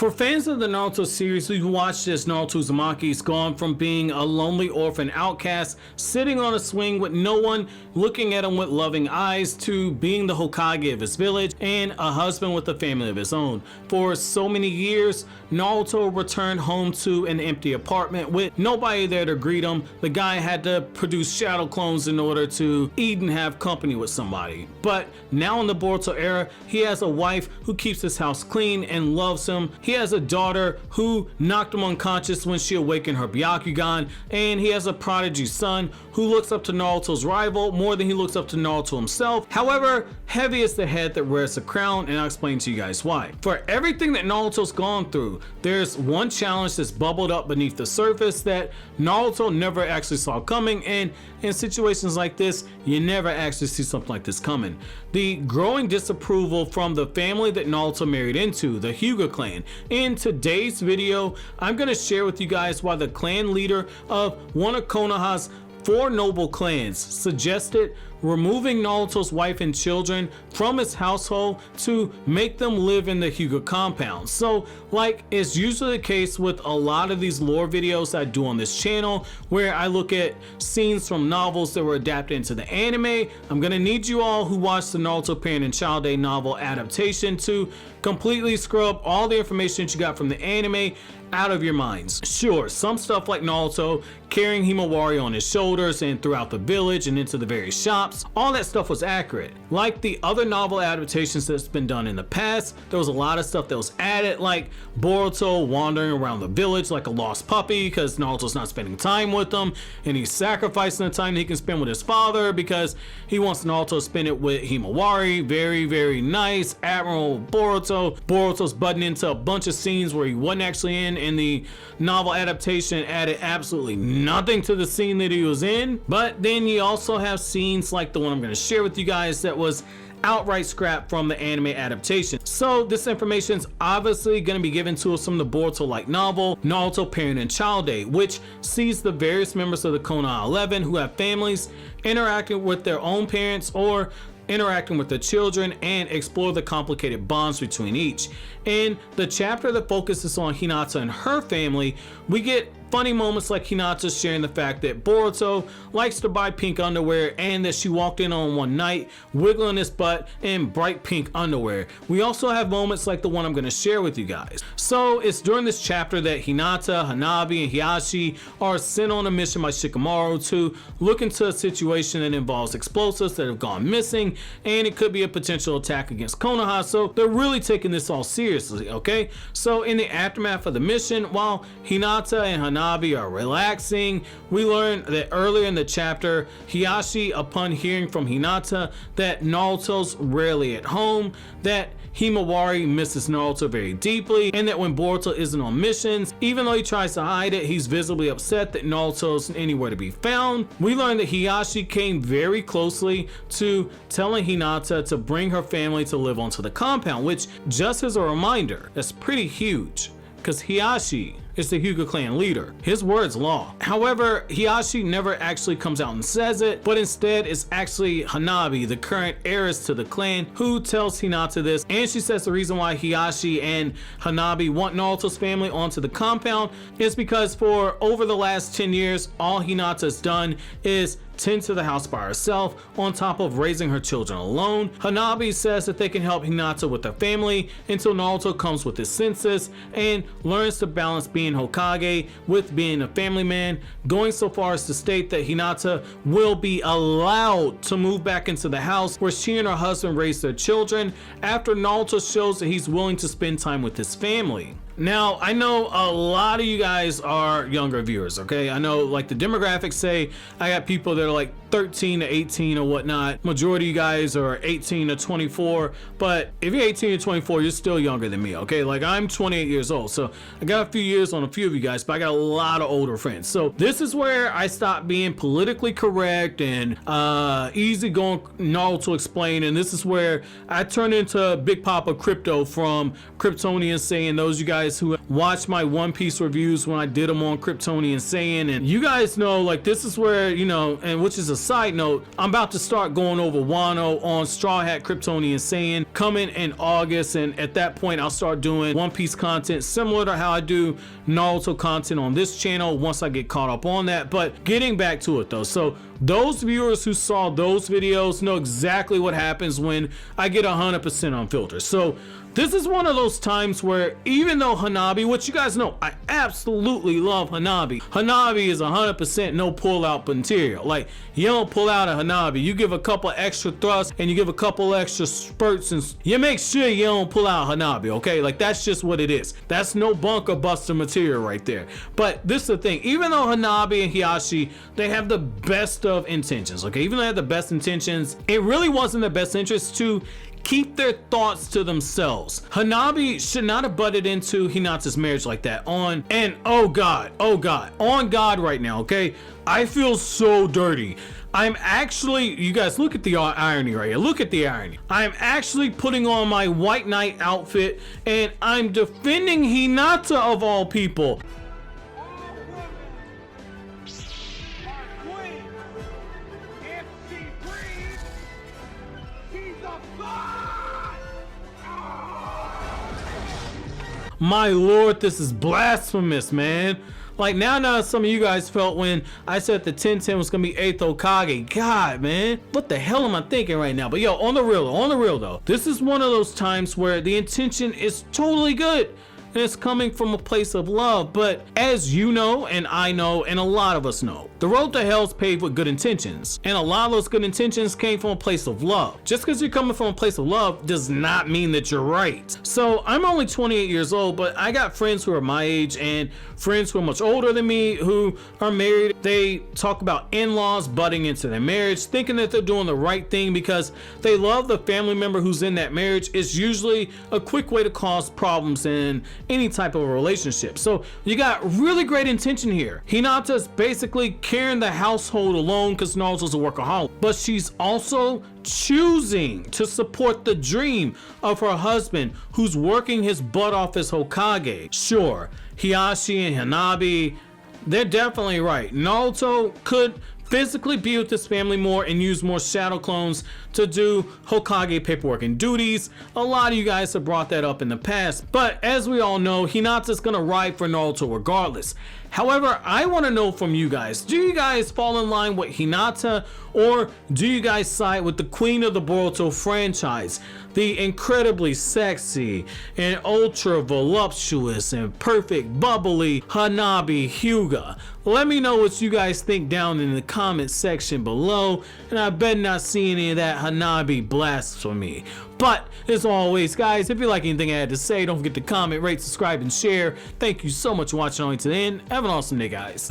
For fans of the Naruto series who've watched as Naruto Uzumaki's gone from being a lonely orphan outcast sitting on a swing with no one looking at him with loving eyes to being the Hokage of his village and a husband with a family of his own. For so many years, Naruto returned home to an empty apartment with nobody there to greet him. The guy had to produce shadow clones in order to eat and have company with somebody. But now in the Boruto era, he has a wife who keeps his house clean and loves him. He has a daughter who knocked him unconscious when she awakened her Byakugan, and he has a prodigy son who looks up to Naruto's rival more than he looks up to Naruto himself. However, heavy is the head that wears the crown, and I'll explain to you guys why. For everything that Naruto's gone through, there's one challenge that's bubbled up beneath the surface that Naruto never actually saw coming, and in situations like this, you never actually see something like this coming. The growing disapproval from the family that Naruto married into, the Hyuga clan. In today's video, I'm going to share with you guys why the clan leader of one of Konoha's 4 noble clans suggested removing Naruto's wife and children from his household to make them live in the Hyuga compound. So, like is usually the case with a lot of these lore videos I do on this channel, where I look at scenes from novels that were adapted into the anime, I'm gonna need you all who watched the Naruto Parent and Child Day novel adaptation to completely scrub all the information that you got from the anime out of your minds. Sure, some stuff like Naruto carrying Himawari on his shoulders and throughout the village and into the various shops, all that stuff was accurate. Like the other novel adaptations that's been done in the past, there was a lot of stuff that was added, like Boruto wandering around the village like a lost puppy because Naruto's not spending time with him, and he's sacrificing the time that he can spend with his father because he wants Naruto to spend it with Himawari. Very, very nice. Admiral Boruto. Boruto's butting into a bunch of scenes where he wasn't actually in the novel adaptation, added absolutely nothing to the scene that he was in. But then you also have scenes like the one I'm going to share with you guys that was outright scrapped from the anime adaptation. So this information is obviously going to be given to us from the Boruto light novel Naruto Parent and Child Day, which sees the various members of the Konoha 11 who have families interacting with their own parents or interacting with the children and explore the complicated bonds between each. In the chapter that focuses on Hinata and her family, we get funny moments like Hinata sharing the fact that Boruto likes to buy pink underwear and that she walked in on one night wiggling his butt in bright pink underwear. We also have moments like the one I'm going to share with you guys. So it's during this chapter that Hinata, Hanabi, and Hiashi are sent on a mission by Shikamaru to look into a situation that involves explosives that have gone missing, and it could be a potential attack against Konoha, so they're really taking this all seriously, okay? So in the aftermath of the mission, while Hinata and Hanabi are relaxing, we learn that earlier in the chapter, Hiashi, upon hearing from Hinata that Naruto's rarely at home, that Himawari misses Naruto very deeply, and that when Boruto isn't on missions, even though he tries to hide it, he's visibly upset that Naruto's anywhere to be found. We learn that Hiashi came very closely to telling Hinata to bring her family to live onto the compound, which, just as a reminder, that's pretty huge, because Hiashi is the Hyuga clan leader. His word's law. However, Hiashi never actually comes out and says it, but instead it's actually Hanabi, the current heiress to the clan, who tells Hinata this, and she says the reason why Hiashi and Hanabi want Naruto's family onto the compound is because for over the last 10 years, all Hinata's done is tend to the house by herself on top of raising her children alone. Hanabi says that they can help Hinata with her family until Naruto comes with his senses and learns to balance being Hokage with being a family man, going so far as to state that Hinata will be allowed to move back into the house where she and her husband raise their children after Naruto shows that he's willing to spend time with his family. Now, I know a lot of you guys are younger viewers, okay? I know like the demographics say I got people that are like 13 to 18 or whatnot. Majority of you guys are 18 to 24, but if you're 18 to 24, you're still younger than me, okay? Like I'm 28 years old, so I got a few years on a few of you guys, but I got a lot of older friends. So this is where I stopped being politically correct and easygoing Naruto explain, and this is where I turned into Big Papa Crypto from Kryptonian saying, those you guys who watched my One Piece reviews when I did them on Kryptonian saying, and you guys know like this is where, you know, and which is a side note, I'm about to start going over Wano on Straw Hat Kryptonian Saiyan coming in August, and at that point I'll start doing One Piece content similar to how I do Naruto content on this channel once I get caught up on that. But getting back to it though, so those viewers who saw those videos know exactly what happens when I get 100% unfiltered. So this is one of those times where even though Hanabi, which you guys know, I absolutely love Hanabi. Hanabi is 100% no pull out material. Like, you don't pull out a Hanabi. You give a couple extra thrusts and you give a couple extra spurts and you make sure you don't pull out Hanabi, okay? Like, that's just what it is. That's no bunker buster material right there. But this is the thing, even though Hanabi and Hiashi, they have the best of intentions, okay? Even though they have the best intentions, it really wasn't their best interest to keep their thoughts to themselves. Hanabi should not have butted into Hinata's marriage like that oh God, on God right now, okay? I feel so dirty. I'm actually, you guys look at the irony right here. Look at the irony. I'm actually putting on my White Knight outfit and I'm defending Hinata of all people. My lord, this is blasphemous, man. Like, now some of you guys felt when I said the 1010 was gonna be 8th Hokage. God, man, what the hell am I thinking right now? But yo, on the real though, this is one of those times where the intention is totally good and it's coming from a place of love. But as you know, and I know, and a lot of us know, the road to hell's paved with good intentions, and a lot of those good intentions came from a place of love. Just because you're coming from a place of love does not mean that you're right. So I'm only 28 years old, but I got friends who are my age and friends who are much older than me who are married. They talk about in-laws butting into their marriage, thinking that they're doing the right thing because they love the family member who's in that marriage. It's usually a quick way to cause problems in any type of a relationship. So you got really great intention here. Hinata's basically carrying the household alone because Naruto's a workaholic, but she's also choosing to support the dream of her husband who's working his butt off as Hokage. Sure, Hiashi and Hanabi, they're definitely right. Naruto could physically be with his family more and use more shadow clones to do Hokage paperwork and duties. A lot of you guys have brought that up in the past, but as we all know, Hinata's gonna ride for Naruto regardless. However, I want to know from you guys, do you guys fall in line with Hinata, or do you guys side with the queen of the Boruto franchise, the incredibly sexy and ultra voluptuous and perfect bubbly Hanabi Hyuga? Let me know what you guys think down in the comment section below, and I bet not see any of that Hanabi blasphemy. But as always, guys, if you like anything I had to say, don't forget to comment, rate, subscribe, and share. Thank you so much for watching all the way to the end. Have an awesome day, guys.